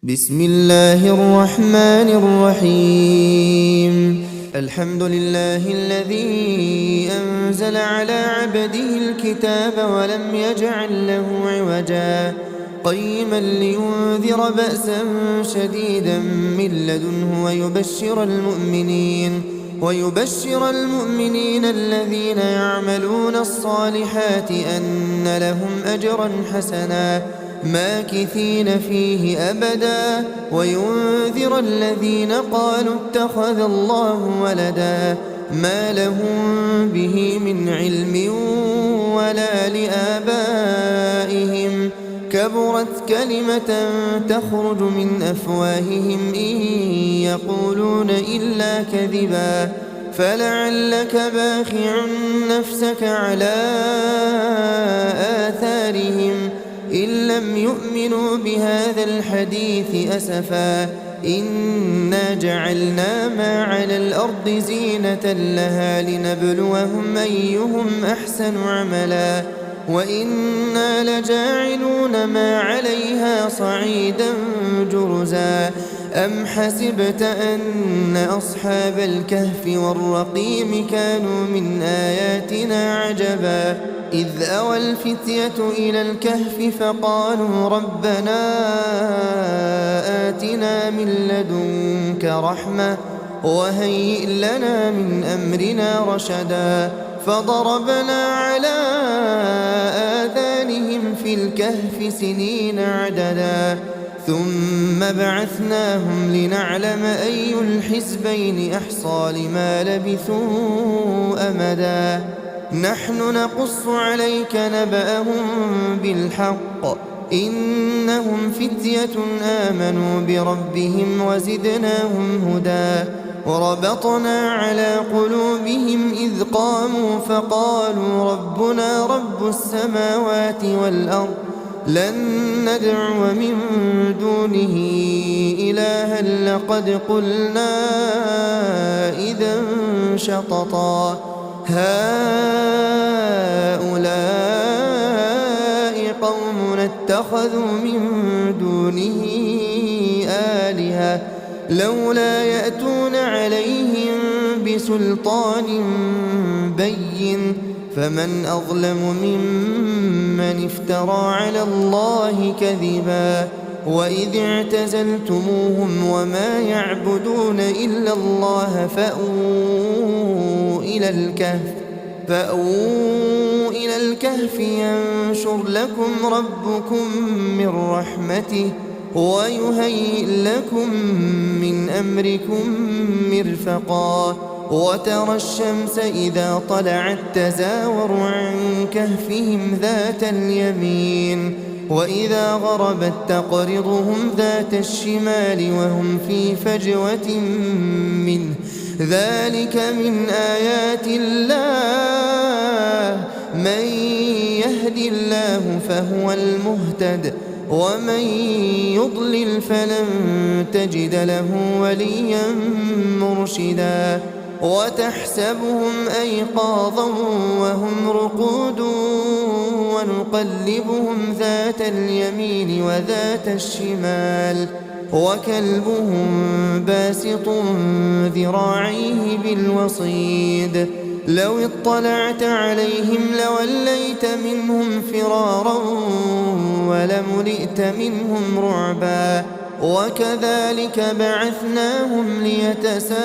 بسم الله الرحمن الرحيم. الحمد لله الذي أنزل على عبده الكتاب ولم يجعل له عوجا قيما لينذر بأسا شديدا من لدنه ويبشر المؤمنين الذين يعملون الصالحات أن لهم أجرا حسنا ماكثين فيه أبدا وينذر الذين قالوا اتخذ الله ولدا ما لهم به من علم ولا لآبائهم كبرت كلمة تخرج من أفواههم إن يقولون إلا كذبا فلعلك باخع نفسك على آثارهم إن لم يؤمنوا بهذا الحديث أسفا إنا جعلنا ما على الأرض زينة لها لنبلوهم أيهم أحسن عملا وإنا لجاعلون ما عليها صعيدا جرزا أم حسبت أن أصحاب الكهف والرقيم كانوا من آياتنا عجبا إذ أوى الفتية إلى الكهف فقالوا ربنا آتنا من لدنك رحمة وهيئ لنا من أمرنا رشدا فضربنا على آذانهم في الكهف سنين عددا ثم بعثناهم لنعلم أي الحزبين أحصى لما لبثوا أمدا نحن نقص عليك نبأهم بالحق إنهم فتية آمنوا بربهم وزدناهم هدى وربطنا على قلوبهم إذ قاموا فقالوا ربنا رب السماوات والأرض لن ندعو من دونه إلها لقد قلنا إذا شططا هؤلاء قومنا اتخذوا من دونه آلهة لولا يأتون عليهم بسلطان بين فمن أظلم ممن افترى على الله كذبا وإذ اعتزلتموهم وما يعبدون إلا الله فأووا إلى الكهف ينشر لكم ربكم من رحمته ويهيئ لكم من أمركم مرفقا وترى الشمس إذا طلعت تزاور عن كهفهم ذات اليمين وإذا غربت تقرضهم ذات الشمال وهم في فجوة منه ذلك من آيات الله من يهد الله فهو المهتد ومن يضلل فلن تجد له وليا مرشدا وتحسبهم أيقاظا وهم رقود ونقلبهم ذات اليمين وذات الشمال وكلبهم باسط ذراعيه بالوصيد لو اطلعت عليهم لوليت منهم فرارا ولملئت منهم رعبا وكذلك بعثناهم ليتساءلوا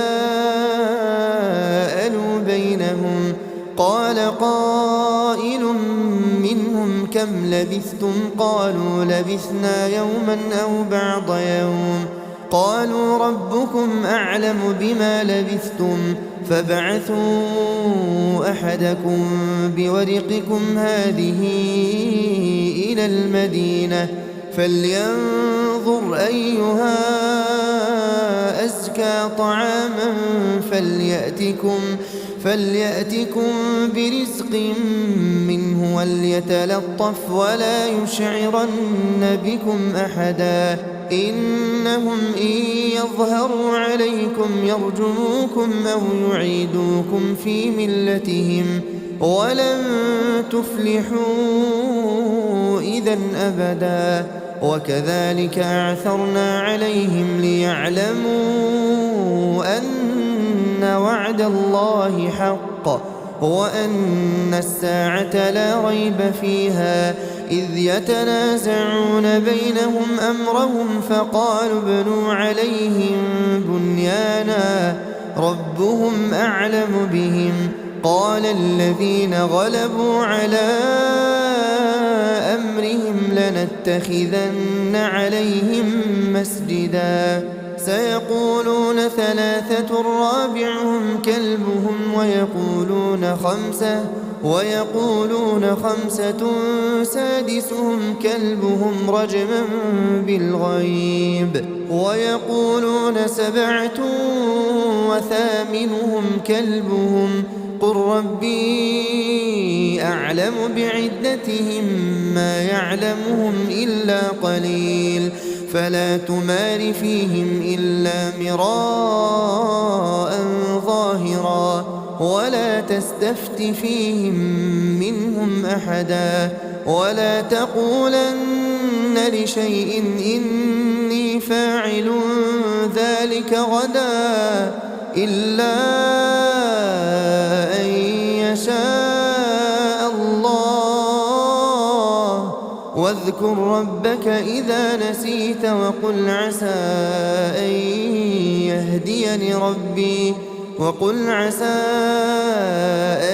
بينهم قال قائل منهم كم لبثتم قالوا لبثنا يوما أو بعض يوم قالوا ربكم أعلم بما لبثتم فابعثوا أحدكم بورقكم هذه إلى المدينة فلينظر أيها أزكى طعاما فليأتكم برزق منه وليتلطف ولا يشعرن بكم أحدا إنهم إن يظهروا عليكم يرجموكم أو يعيدوكم في ملتهم ولن تفلحوا إذا أبدا وكذلك أعثرنا عليهم ليعلموا أن وعد الله حق وأن الساعة لا ريب فيها إذ يتنازعون بينهم أمرهم فقالوا ابنوا عليهم بنيانا ربهم أعلم بهم قال الذين غلبوا على أمرهم لنتخذن عليهم مسجدا سيقولون ثلاثة رابعهم كلبهم ويقولون خمسة سادسهم كلبهم رجما بالغيب ويقولون سبعة وثامنهم كلبهم قل ربي أعلم بعدتهم ما يعلمهم إلا قليل فلا تمار فيهم إلا مراء ظاهرا ولا تستفت فيهم منهم أحدا ولا تقولن لشيء إني فاعل ذلك غدا إلا أن يشاء الله واذكر ربك إذا نسيت وقل عسى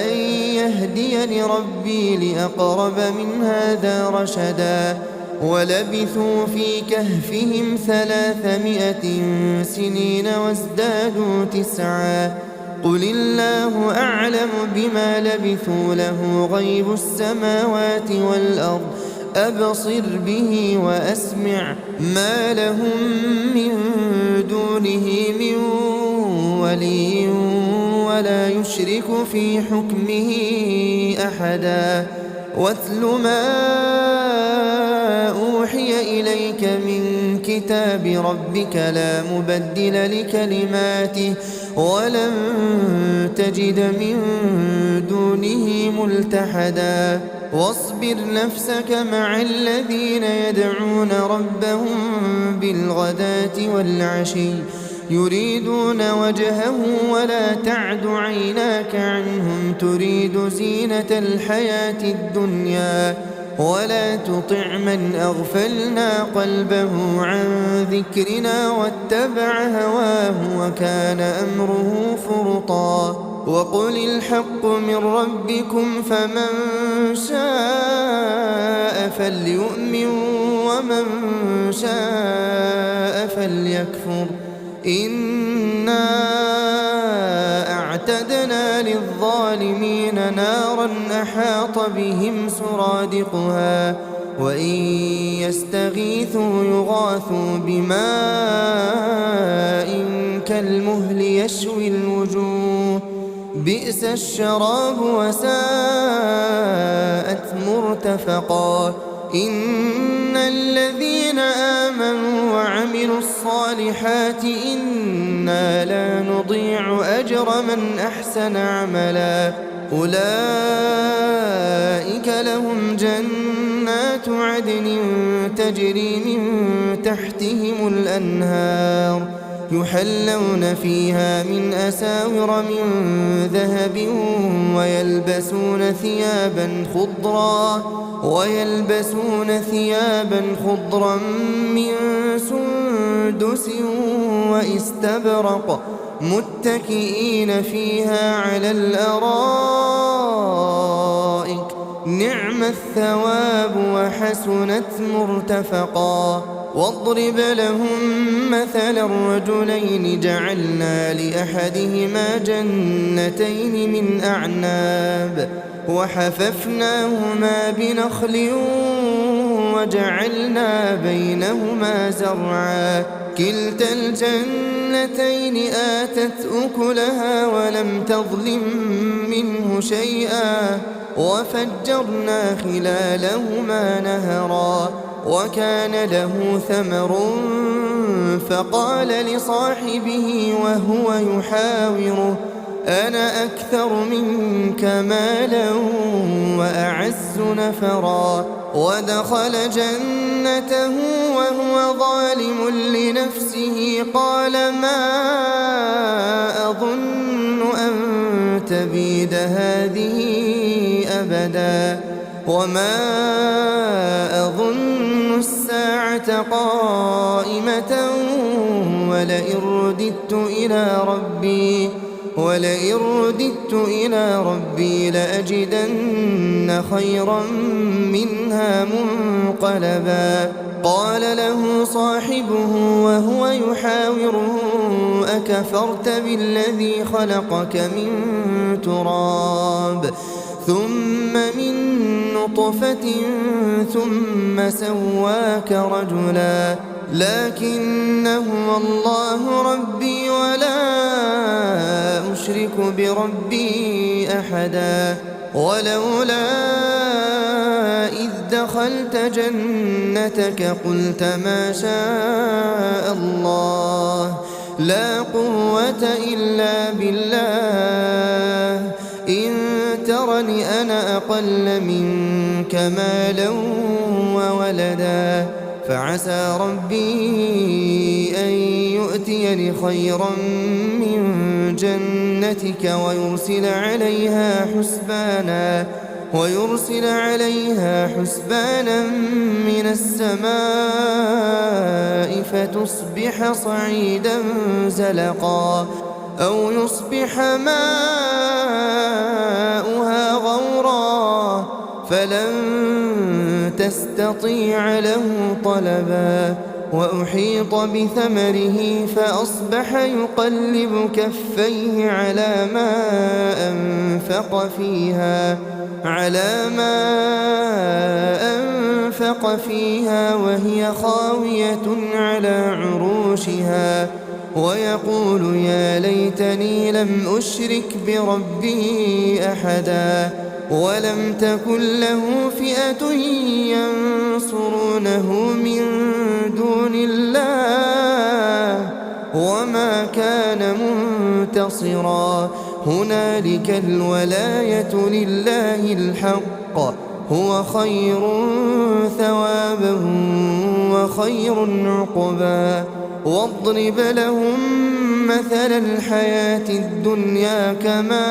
أن يهديني ربي لأقرب من هذا رشدا ولبثوا في كهفهم 300 سنين وازدادوا 9 قل الله أعلم بما لبثوا له غيب السماوات والأرض أبصر به وأسمع ما لهم من دونه من ولي ولا يشرك في حكمه أحدا واتل ما أوحي إليك من كتاب ربك لا مبدل لكلماته ولن تجد من دونه ملتحدا واصبر نفسك مع الذين يدعون ربهم بالغداة والعشي يريدون وجهه ولا تعد عيناك عنهم تريد زينة الحياة الدنيا ولا تطع من أغفلنا قلبه عن ذكرنا واتبع هواه وكان أمره فرطا وقل الحق من ربكم فمن شاء فليؤمن ومن شاء فليكفر إنا أعتدنا للظالمين نارا أحاط بهم سرادقها وإن يستغيثوا يغاثوا بماء كالمهل يشوي الوجوه بئس الشراب وساءت مرتفقا إن الذين آمنوا وعملوا الصالحات إنا لا نضيع أجر من أحسن عملا أولئك لهم جنات عدن تجري من تحتهم الأنهار يحلون فيها من أساور من ذهب ويلبسون ثيابا خضرا من سندس واستبرق متكئين فيها على الأرائك نعم الثواب وحسنت مرتفقا واضرب لهم مثل الرجلين جعلنا لأحدهما جنتين من أعناب وحففناهما بنخل وجعلنا بينهما زرعا كلتا الجنتين آتت أكلها ولم تظلم منه شيئا وفجرنا خلالهما نهرا وكان له ثمر فقال لصاحبه وهو يحاوره أنا أكثر منك مالا وأعز نفرا ودخل جنته وهو ظالم لنفسه قال ما أظن أن تبيد هذه أبدا وما أظن الساعة قائمة ولئن رددت إلى ربي لأجدن خيرا منها منقلبا قال له صاحبه وهو يحاوره أكفرت بالذي خلقك من تراب ثم من نطفة ثم سواك رجلا لكن هو الله ربي ولا أشرك بربي أحدا ولولا إذ دخلت جنتك قلت ما شاء الله لا قوة إلا بالله إن ترني أنا أقل منك مالا وولدا فعسى ربي أن يؤتيني خيرا من جنتك ويرسل عليها حسبانا من السماء فتصبح صعيدا زلقا أو يصبح ماؤها غورا فلن تستطيع له طلبا وأحيط بثمره فأصبح يقلب كفيه على ما أنفق فيها وهي خاوية على عروشها ويقول يا ليتني لم أشرك بربي أحدا ولم تكن له فئة ينصرونه من دون الله وما كان منتصرا هنالك الولاية لله الحق هو خير ثوابا وخير عقبا واضرب لهم مثل الحياة الدنيا كماء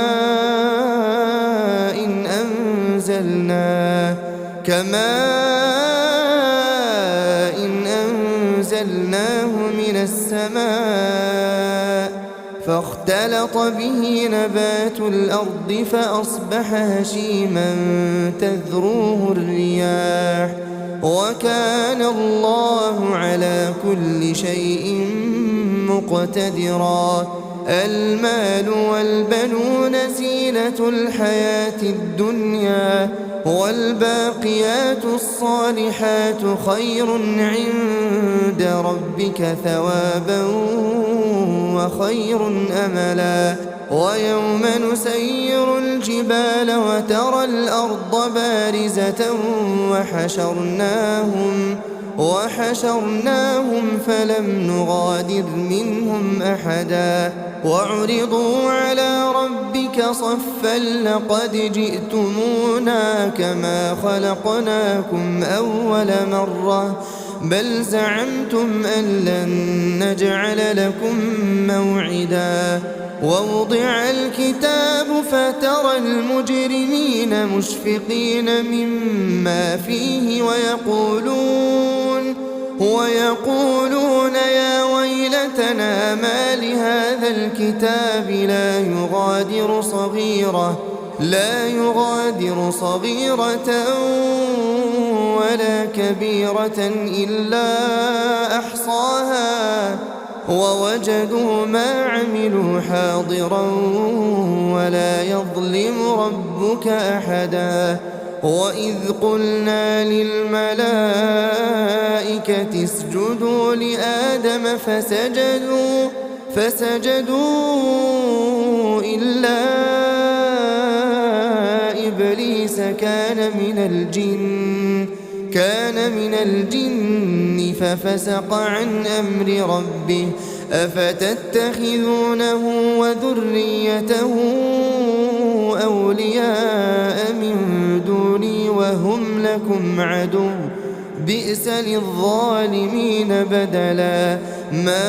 إن أنزلناه من السماء فاختلط به نبات الأرض فأصبح هشيما تذروه الرياح وكان الله على كل شيء مقتدرا المال والبنون زينة الحياة الدنيا والباقيات الصالحات خير عند ربك ثوابا وخير أملا ويوم نسير الجبال وترى الأرض بارزة وحشرناهم فلم نغادر منهم أحدا وعرضوا على ربك صفا لقد جئتمونا كما خلقناكم أول مرة بل زعمتم أن لن نجعل لكم موعدا ووضع الكتاب فترى المجرمين مشفقين مما فيه ويقولون يا ويلتنا ما لهذا الكتاب لا يغادر صغيرة ولا كبيرة إلا أحصاها ووجدوا ما عملوا حاضرا ولا يظلم ربك أحدا وإذ قلنا للملائكة اسجدوا لآدم فسجدوا إلا إبليس كان من الجن ففسق عن أمر ربه أفتتخذونه وذريته أولياء من دوني وهم لكم عدو بئس للظالمين بدلا ما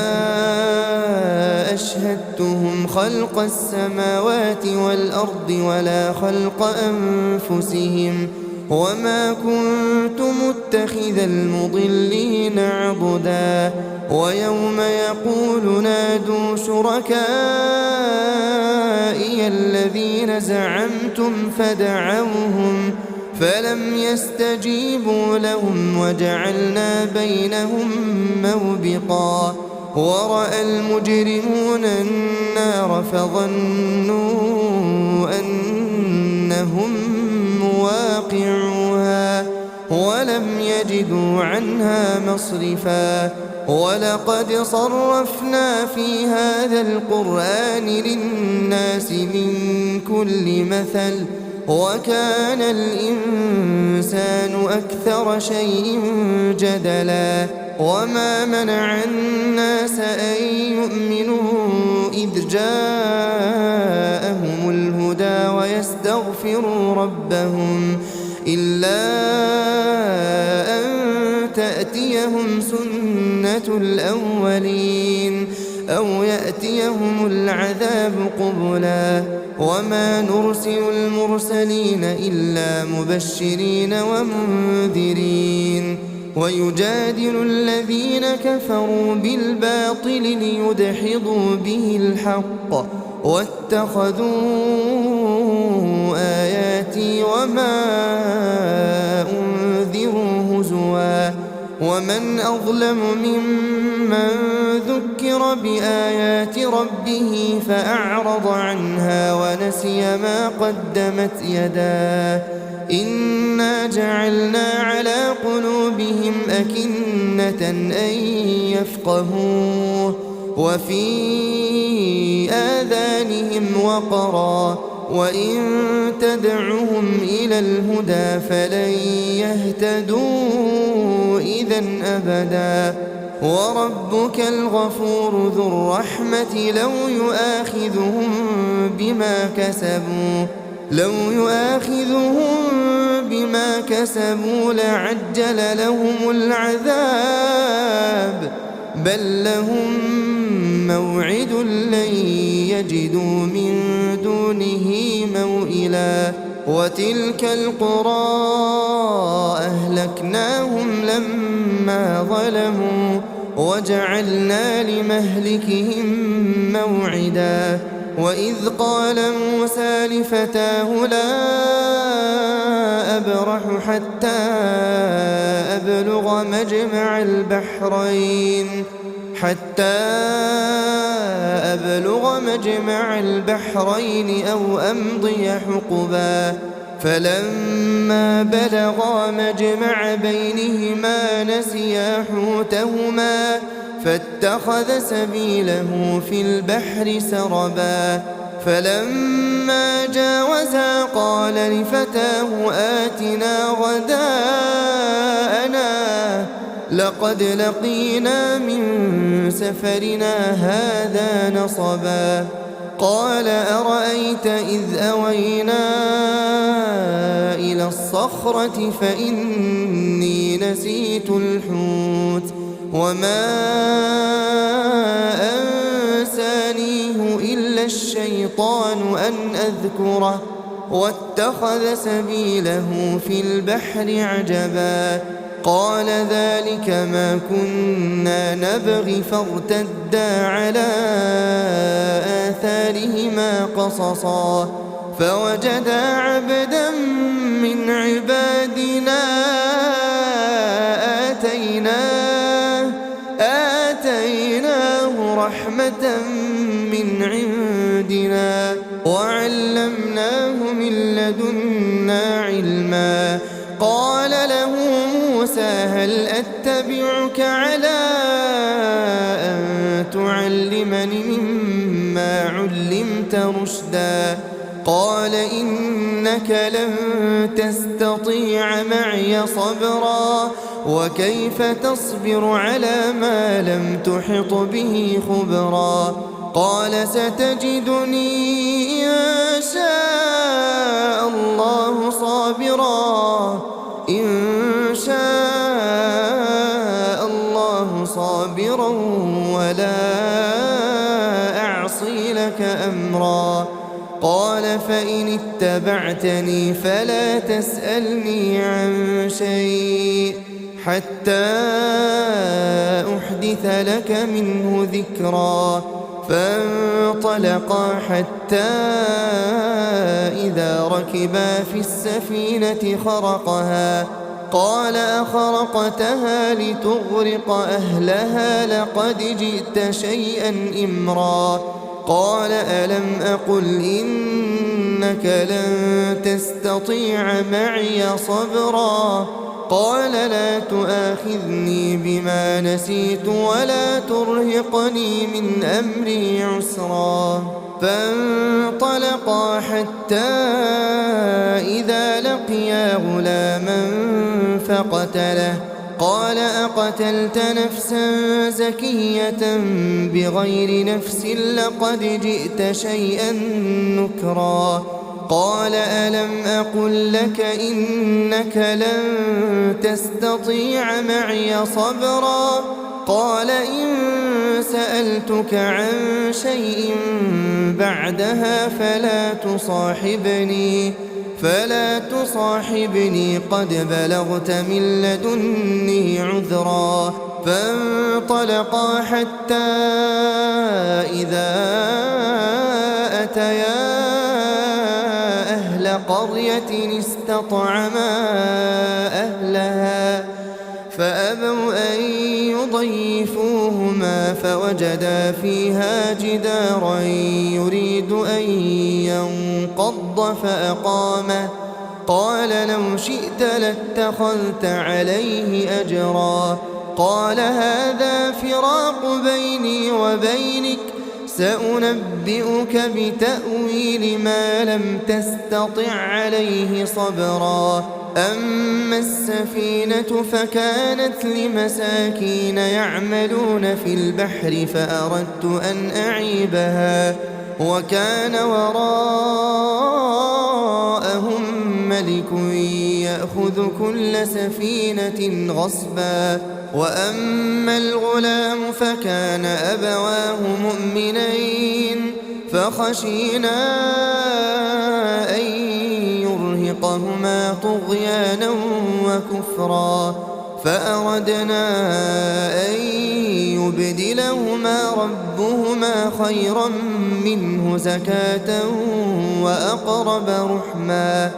أشهدتهم خلق السماوات والأرض ولا خلق أنفسهم وما كنت متخذ المضلين عضدا ويوم يقول نادوا شركائي الذين زعمتم فدعوهم فلم يستجيبوا لهم وجعلنا بينهم موبقا ورأى المجرمون النار فظنوا أنهم مواقعوها ولم يجدوا عنها مصرفا ولقد صرفنا في هذا القرآن للناس من كل مثل وكان الإنسان أكثر شيء جدلا وما منع الناس أن يؤمنوا إذ جاءهم الهدى ويستغفروا ربهم إلا أن تأتيهم سنة الأولين أو يأتيهم العذاب قبلا وما نرسل المرسلين إلا مبشرين ومنذرين ويجادل الذين كفروا بالباطل ليدحضوا به الحق واتخذوا آياتي وما أنذروا هزوا ومن أظلم ممن ذكر بآيات ربه فأعرض عنها ونسي ما قدمت يداه إنا جعلنا على قلوبهم أكنة أن يفقهوه وفي آذانهم وقرا وإن تدعهم إلى الهدى فلن يهتدوا إذا أبدا وربك الغفور ذو الرحمة لو يؤاخذهم بما كسبوا لعجل لهم العذاب بل لهم موعد لن يجدوا من دونه موئلا وتلك القرى أهلكناهم لما ظلموا وجعلنا لمهلكهم موعدا وإذ قال موسى لفتاه لا أبرح حتى أبلغ مجمع البحرين أو أمضي حقبا فلما بلغا مجمع بينهما نسيا حوتهما فاتخذ سبيله في البحر سربا فلما جاوزا قال لفتاه آتنا غداءنا لقد لقينا من سفرنا هذا نصبا قال أرأيت إذ أوينا إلى الصخرة فإني نسيت الحوت وما أنسانيه إلا الشيطان أن أذكره واتخذ سبيله في البحر عجبا قال ذلك ما كنا نبغي فارتدا على آثارهما قصصا فوجدا عبدا من عبادنا آتيناه رحمة من عندنا وعلمناه من لدنا علما قال له موسى هل أتبعك على أن تعلمني مما علمت رشدا قال إنك لن تستطيع معي صبرا وكيف تصبر على ما لم تحط به خبرا قال ستجدني إن شاء الله صابرا إن شاء الله صابرا ولا أعصي لك أمرا. قال فإن اتبعتني فلا تسألني عن شيء حتى أحدث لك منه ذكرا. فانطلقا حتى إذا ركبا في السفينة خرقها قال أخرقتها لتغرق أهلها لقد جئت شيئا إمرا. قال ألم أقل إنك لن تستطيع معي صبرا. قال لا تؤاخذني بما نسيت ولا ترهقني من أمري عسرا. فانطلقا حتى إذا لقيا غلاما فقتله. قال أقتلت نفسا زكية بغير نفس لقد جئت شيئا نكرا. قال ألم أقل لك إنك لن تستطيع معي صبرا. قال إن سألتك عن شيء بعدها فلا تصاحبني قد بلغت من لدني عذرا. فانطلقا حتى إذا أتيا أهل قرية استطعما أهلها فأبوا أن يضيفوهما فوجدا فيها جدارا يريد أن ينقض فأقامه. قال لو شئت لاتخذت عليه أجرا. قال هذا فراق بيني وبينك سأنبئك بتأويل ما لم تستطع عليه صبرا. أما السفينة فكانت لمساكين يعملون في البحر فأردت أن أعيبها وكان وراءهم ملك يأخذ كل سفينة غصبا. وأما الغلام فكان أبواه مؤمنين فخشينا أن يرهقهما طغيانا وكفرا. فأردنا أن يبدلهما ربهما خيرا منه زكاة وأقرب رحما.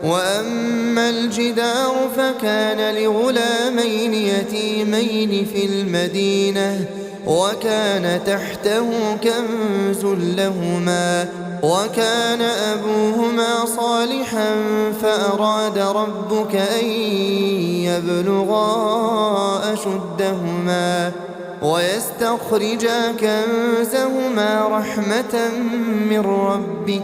وأما الجدار فكان لغلامين يتيمين في المدينة وكان تحته كنز لهما وكان أبوهما صالحا فأراد ربك أن يبلغا أشدهما ويستخرجا كنزهما رحمة من ربك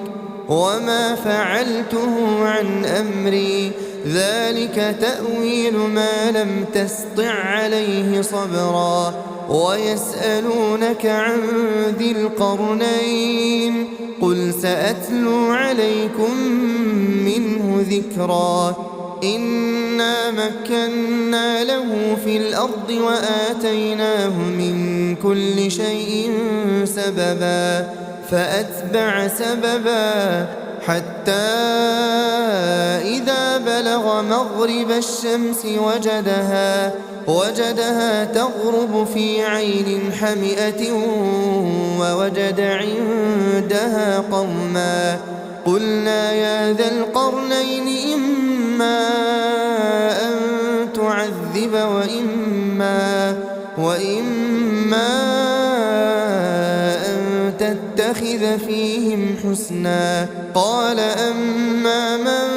وما فعلته عن أمري ذلك تأويل ما لم تسطع عليه صبرا. ويسألونك عن ذي القرنين قل سأتلو عليكم منه ذكرا. إنا مكنا له في الأرض وآتيناه من كل شيء سببا فأتبع سببا حتى إذا بلغ مغرب الشمس وجدها تغرب في عين حمئة ووجد عندها قوما. قلنا يا ذا القرنين إما أن تعذب وإما أن تتخذ فيهم حسنا. قال أما من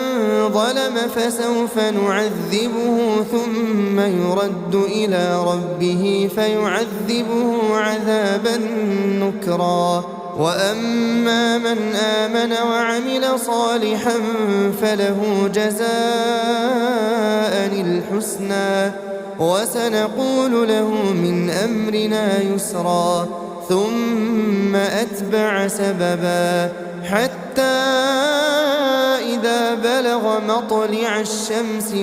ظلم فسوف نعذبه ثم يرد إلى ربه فيعذبه عذابا نكرا. وأما من آمن وعمل صالحا فله جزاء الحسنى وسنقول له من أمرنا يسرا. ثم أتبع سببا حتى إذا بلغ مطلع الشمس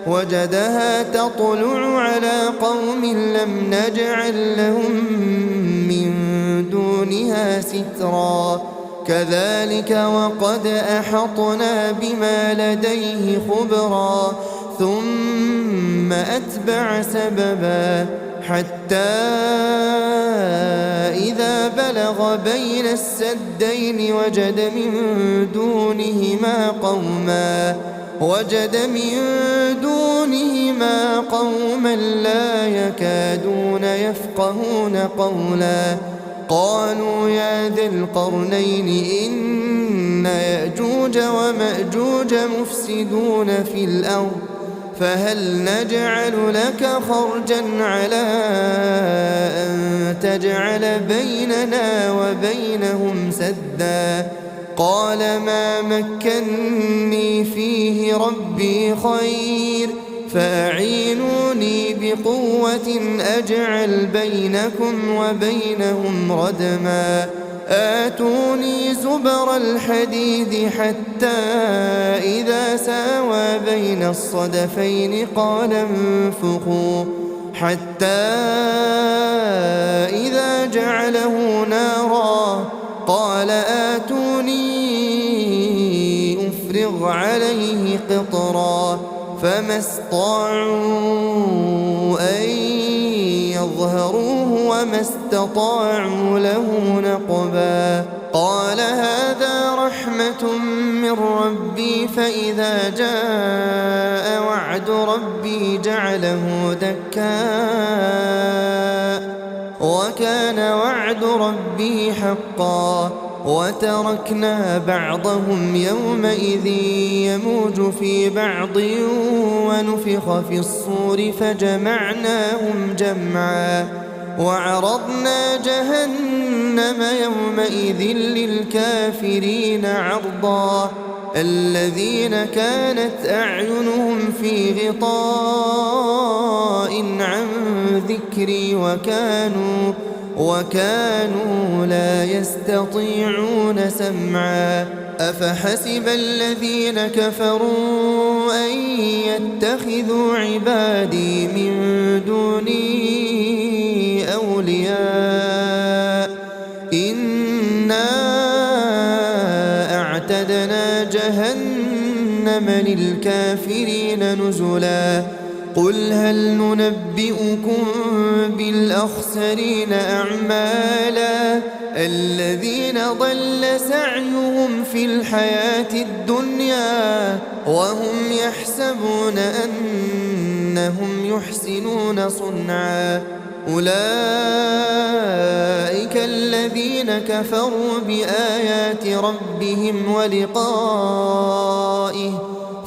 وجدها تطلع على قوم لم نجعل لهم من دونها سترا كذلك وقد أحطنا بما لديه خبرا ثم أتبع سببا حتى إذا بلغ بين السدين وجد من دونهما قوما لا يكادون يفقهون قولا قالوا يا ذا القرنين إن يأجوج ومأجوج مفسدون في الأرض فهل نجعل لك خرجا على أن تجعل بيننا وبينهم سدا قال ما مكني فيه ربي خير فأعينوني بقوة أجعل بينكم وبينهم ردما آتوني زبر الحديد حتى إذا ساوى بين الصدفين قال انفخوا حتى إذا جعله نارا قال آتوني أفرغ عليه قطرا فما استطاعوا أن يظهروه وما استطاعوا له نقبا قال هذا رحمة من ربي فإذا جاء وعد ربي جعله دكاء وكان وعد ربي حقا وتركنا بعضهم يومئذ يموج في بعض ونفخ في الصور فجمعناهم جمعا وعرضنا جهنم يومئذ للكافرين عرضا الذين كانت أعينهم في غطاء عن ذكري وكانوا لا يستطيعون سمعا أفحسب الذين كفروا أن يتخذوا عبادي من دوني أولياء إنا أعتدنا جهنم للكافرين نزلا قل هل ننبئكم بالأخسرين أعمالا الذين ضل سعيهم في الحياة الدنيا وهم يحسبون أنهم يحسنون صنعا أولئك الذين كفروا بآيات ربهم ولقائه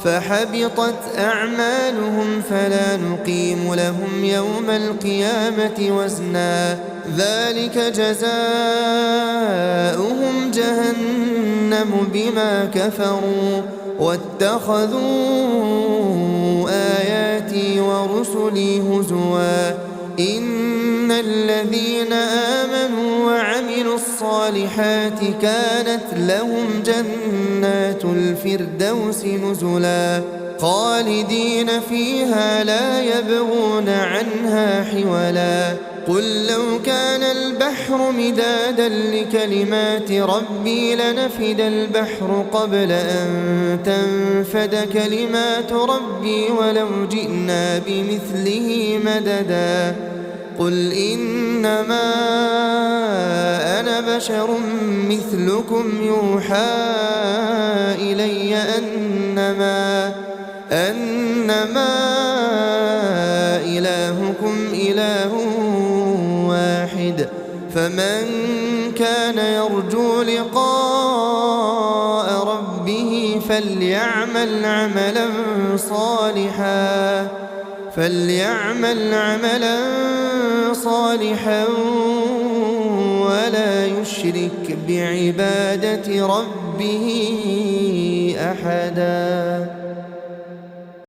فحبطت أعمالهم فلا نقيم لهم يوم القيامة وزنا ذلك جزاؤهم جهنم بما كفروا واتخذوا آياتي ورسلي هزوا إن الذين آمنوا وعملوا الصالحات كانت لهم جنات الفردوس نزلا خالدين فيها لا يبغون عنها حولا قل لو كان البحر مدادا لكلمات ربي لنفد البحر قبل أن تنفد كلمات ربي ولو جئنا بمثله مددا قل إنما أنا بشر مثلكم يوحى إلي أنما إلهكم إله واحد فمن كان يرجو لقاء ربه فليعمل عملا صالحا ولا يشرك بعبادة ربه أحدا.